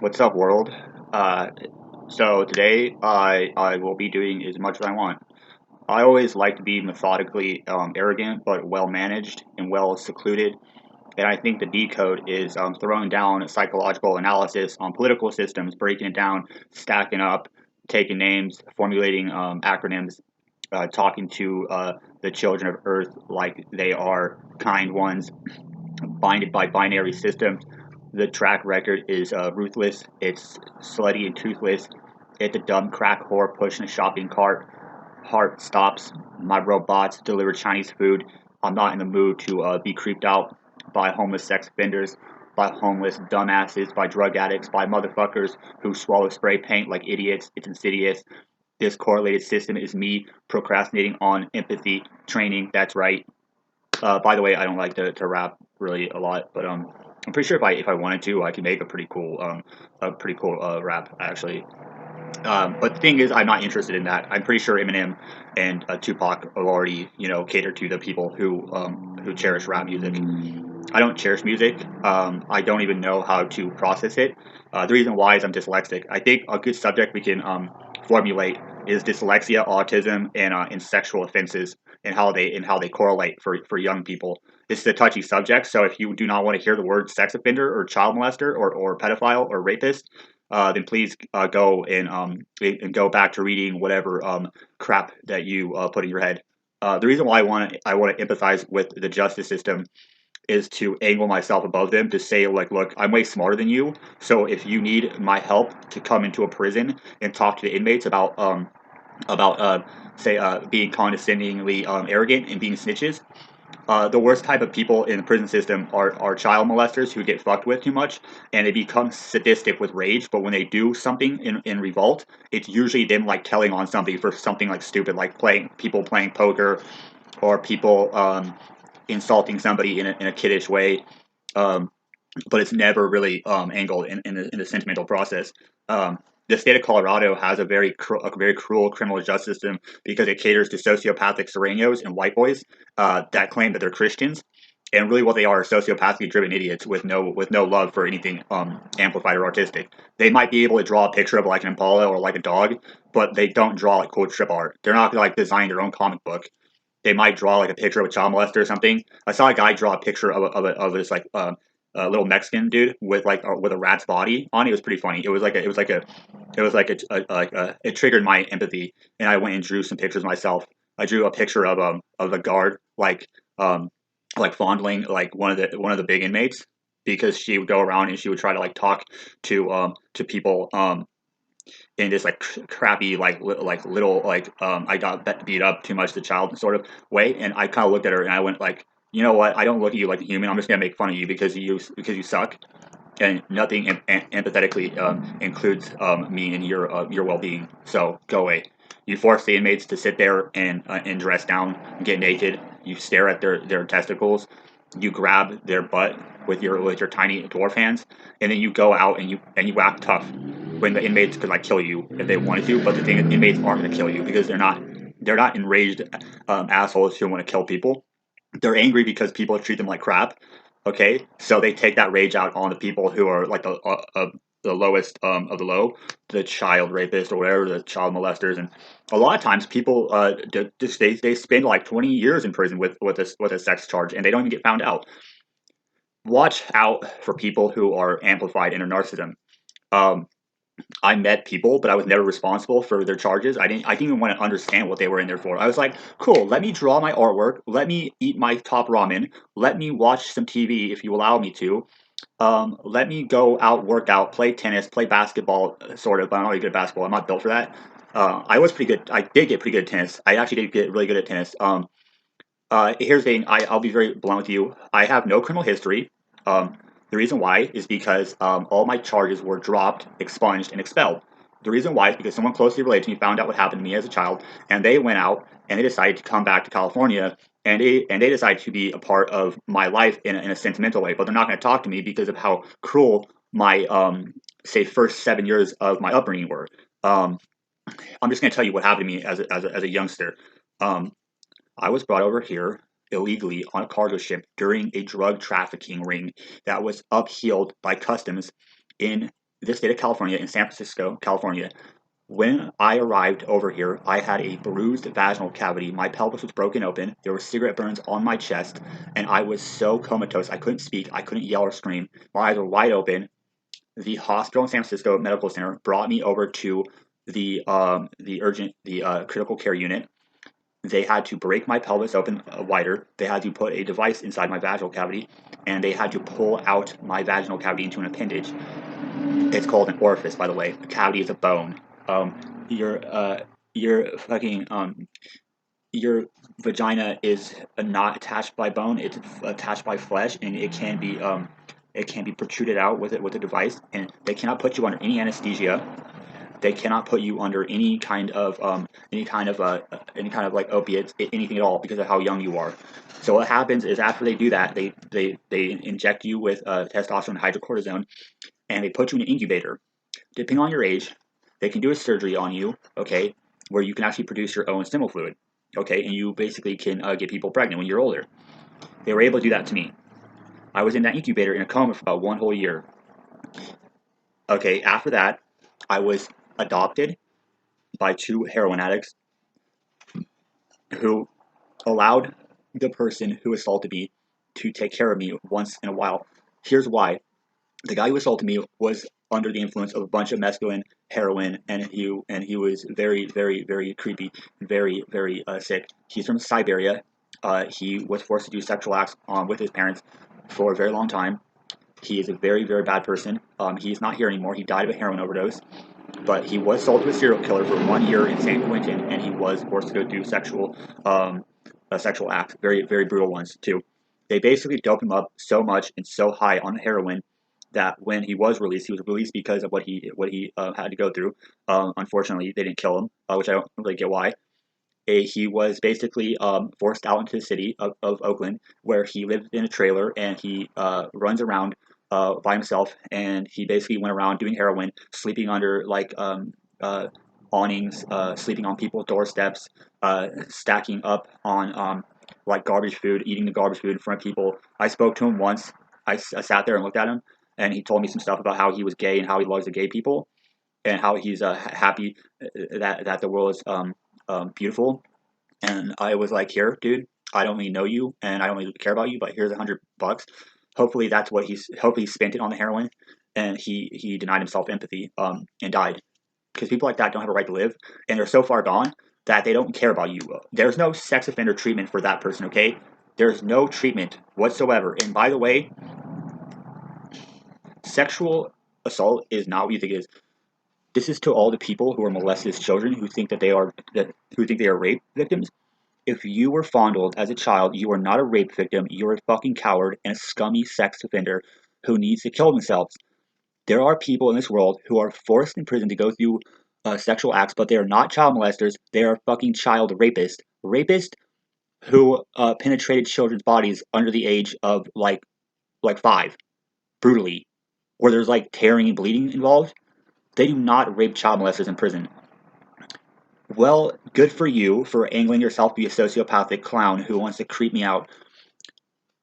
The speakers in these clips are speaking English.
What's up, world? Uh, so today I will be doing as much as I want. I always like to be methodically arrogant, but well managed and well secluded. And I think the decode is throwing down psychological analysis on political systems, breaking it down, stacking up, taking names, formulating acronyms, talking to the children of Earth like they are kind ones, binded by binary systems. The track record is ruthless. It's slutty and toothless. It's a dumb crack whore pushing a shopping cart. Heart stops. My robots deliver Chinese food. I'm not in the mood to be creeped out by homeless sex offenders, by homeless dumbasses, by drug addicts, by motherfuckers who swallow spray paint like idiots. It's insidious. This correlated system is me procrastinating on empathy training. That's right. By the way, I don't like to rap really a lot, but I'm pretty sure if I wanted to, I could make a pretty cool rap actually. But the thing is, I'm not interested in that. I'm pretty sure Eminem and Tupac have already catered to the people who cherish rap music. I don't cherish music. I don't even know how to process it. The reason why is I'm dyslexic. I think a good subject we can formulate is dyslexia, autism, and sexual offenses and how they correlate for young people. This is a touchy subject, so if you do not want to hear the word sex offender or child molester or pedophile or rapist, then please go back to reading whatever crap that you put in your head. The reason why I want to empathize with the justice system is to angle myself above them to say like, look, I'm way smarter than you. So if you need my help to come into a prison and talk to the inmates about say being condescendingly arrogant and being snitches, the worst type of people in the prison system are child molesters who get fucked with too much and they become sadistic with rage. But when they do something in revolt, it's usually them like telling on somebody for something like stupid, like playing poker or people insulting somebody in a kiddish way. Um, but it's never really angled in the sentimental process. The state of Colorado has a very cruel criminal justice system because it caters to sociopathic serenos and white boys that claim that they're Christians, and really what they are sociopathically driven idiots with no love for anything amplified or artistic. They might be able to draw a picture of like an impala or like a dog, but they don't draw like cool strip art. They're not gonna like design their own comic book. They might draw like a picture of a child molester or something. I saw a guy draw a picture of this like a little Mexican dude with a rat's body on it. It was pretty funny. It triggered my empathy, and I went and drew some pictures myself. I drew a picture of a guard um like fondling like one of the big inmates because she would go around and she would try to like talk to people in this like crappy like little like I got beat up too much the child sort of way, and I kind of looked at her and I went like, you know what, I don't look at you like a human. I'm just gonna make fun of you because you suck, and nothing empathetically includes me and your well-being, so go away. You force the inmates to sit there and dress down, get naked. You stare at their testicles. You grab their butt with your tiny dwarf hands, and then you go out and you act tough when the inmates could like kill you if they wanted to. But the thing is, inmates aren't going to kill you because they're not enraged assholes who want to kill people. They're angry because people treat them like crap. Okay, so they take that rage out on the people who are like the lowest of the low, the child rapist or whatever, the child molesters, and a lot of times people they spend like 20 years in prison with a sex charge and they don't even get found out. Watch out for people who are amplified in their narcissism. Um, I met people, but I was never responsible for their charges. I didn't even want to understand what they were in there for. I was like, cool, let me draw my artwork, let me eat my top ramen, let me watch some TV if you allow me to. Let me go out, work out, play tennis, play basketball, sort of. But I'm not really good at basketball. I'm not built for that. I was pretty good. I did get pretty good at tennis. I actually did get really good at tennis. Here's the thing. I'll be very blunt with you. I have no criminal history. The reason why is because all my charges were dropped, expunged, and expelled. The reason why is because someone closely related to me found out what happened to me as a child, and they went out and they decided to come back to California, and they decided to be a part of my life in a sentimental way. But they're not going to talk to me because of how cruel my say first 7 years of my upbringing were. Um, I'm just going to tell you what happened to me as a youngster. Um, I was brought over here illegally on a cargo ship during a drug trafficking ring that was upheld by customs in this state of California, in San Francisco, California. When I arrived over here, I had a bruised vaginal cavity. My pelvis was broken open. There were cigarette burns on my chest, and I was so comatose. I couldn't speak. I couldn't yell or scream. My eyes were wide open. The hospital in San Francisco Medical Center brought me over to the critical care unit. They had to break my pelvis open wider. They had to put a device inside my vaginal cavity, and they had to pull out my vaginal cavity into an appendage. It's called an orifice, by the way. A cavity is a bone. Your fucking your vagina is not attached by bone. It's attached by flesh, and it can be protruded out with a device. And they cannot put you under any anesthesia. They cannot put you under any kind of like opiates, anything at all, because of how young you are. So what happens is after they do that, they inject you with testosterone and hydrocortisone, and they put you in an incubator. Depending on your age, they can do a surgery on you, okay, where you can actually produce your own seminal fluid, okay, and you basically can get people pregnant when you're older. They were able to do that to me. I was in that incubator in a coma for about 1 whole year. Okay, after that, I was adopted by two heroin addicts who allowed the person who assaulted me to take care of me once in a while. Here's why. The guy who assaulted me was under the influence of a bunch of mescaline, heroin, and he was very, very, very creepy, very, very sick. He's from Siberia. He was forced to do sexual acts with his parents for a very long time. He is a very, very bad person. He's not here anymore. He died of a heroin overdose. But he was sold to a serial killer for 1 year in San Quentin, and he was forced to go do sexual acts, very, very brutal ones too. They basically doped him up so much and so high on heroin that when he was released because of what he had to go through. Unfortunately, they didn't kill him, which I don't really get why. He was basically forced out into the city of Oakland, where he lived in a trailer and he runs around by himself. And he basically went around doing heroin, sleeping under awnings, sleeping on people's doorsteps, stacking up on like garbage food, eating the garbage food in front of people. I spoke to him once. I sat there and looked at him, and he told me some stuff about how he was gay and how he loves the gay people, and how he's happy that the world is beautiful. And I was like, here, dude, I don't really know you, and I don't really care about you, but here's $100. Hopefully that's what hopefully he spent it on the heroin, and he denied himself empathy and died, because people like that don't have a right to live, and they're so far gone that they don't care about you. There's no sex offender treatment for that person, okay? There's no treatment whatsoever. And by the way, sexual assault is not what you think it is. This is to all the people who are molested as children who think that they are rape victims. If you were fondled as a child, you are not a rape victim. You're a fucking coward and a scummy sex offender who needs to kill themselves. There are people in this world who are forced in prison to go through sexual acts, but they are not child molesters. They are fucking child rapists. Rapists who penetrated children's bodies under the age of like 5, brutally, where there's like tearing and bleeding involved. They do not rape child molesters in prison. Well, good for you for angling yourself to be a sociopathic clown who wants to creep me out.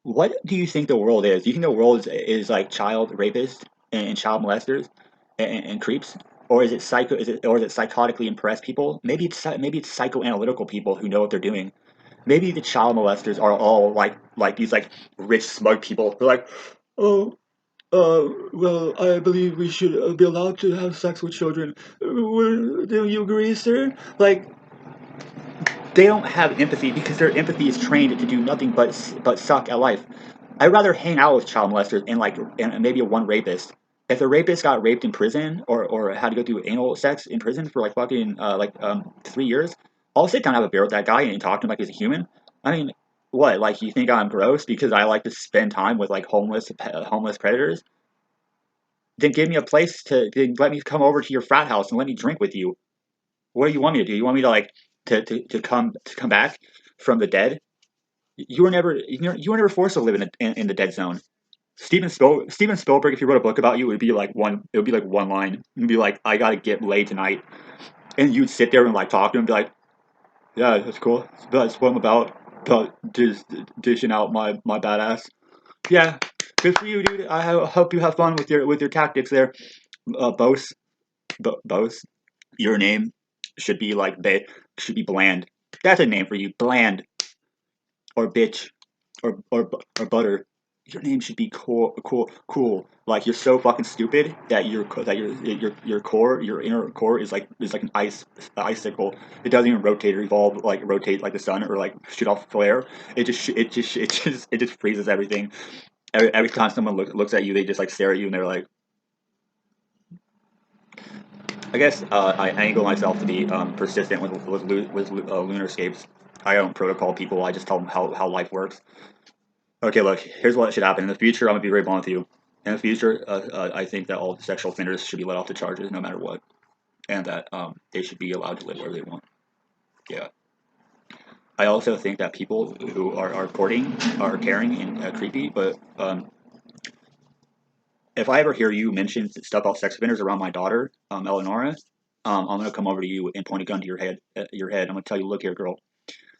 What do you think the world is? Do you think the world is like child rapists and child molesters and creeps, or is it psychotically impressed people? Maybe it's psychoanalytical people who know what they're doing. Maybe the child molesters are all like these like rich smug people who are like, oh, well, I believe we should be allowed to have sex with children. Do you agree, sir? Like, they don't have empathy because their empathy is trained to do nothing but suck at life. I'd rather hang out with child molesters and maybe one rapist. If the rapist got raped in prison or had to go through anal sex in prison for like fucking 3 years, I'll sit down and have a beer with that guy and talk to him like he's a human. I mean, what? Like you think I'm gross because I like to spend time with like homeless predators? Then give me a place then let me come over to your frat house and let me drink with you. What do you want me to do? You want me to like to come back from the dead? You were never forced to live in the dead zone. Steven Spielberg, if he wrote a book about you, it would be like one line. It'd be like, I gotta get laid tonight, and you'd sit there and like talk to him, and be like, yeah, that's cool. That's what I'm about just dishing out my badass. Yeah, good for you, dude. I hope you have fun with your tactics there. Both, both. Your name should be like should be bland. That's a name for you, bland or bitch or butter. Your name should be cool. Like you're so fucking stupid that your core, your inner core is like an icicle. It doesn't even rotate or evolve like rotate like the sun or like shoot off flare. It just freezes everything. Every time someone looks at you, they just like stare at you and they're like, I guess I angle myself to be persistent with lunarscapes. I don't protocol people. I just tell them how life works. Okay, look, here's what should happen in the future. I'm gonna be very blunt with you. In the future, I think that all sexual offenders should be let off the charges no matter what, and that they should be allowed to live wherever they want. Yeah. I also think that people who are courting are caring and creepy, but if I ever hear you mention stuff about sex offenders around my daughter, Eleonora, I'm gonna come over to you and point a gun to your head. I'm gonna tell you, look here, girl.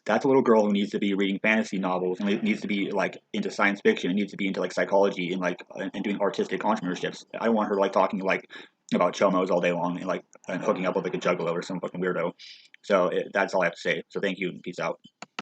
That's a little girl who needs to be reading fantasy novels and needs to be like into science fiction and needs to be into like psychology and like and doing artistic entrepreneurships. I don't want her like talking like about chomos all day long and like and hooking up with like a juggalo or some fucking weirdo. So that's all I have to say. So thank you and peace out.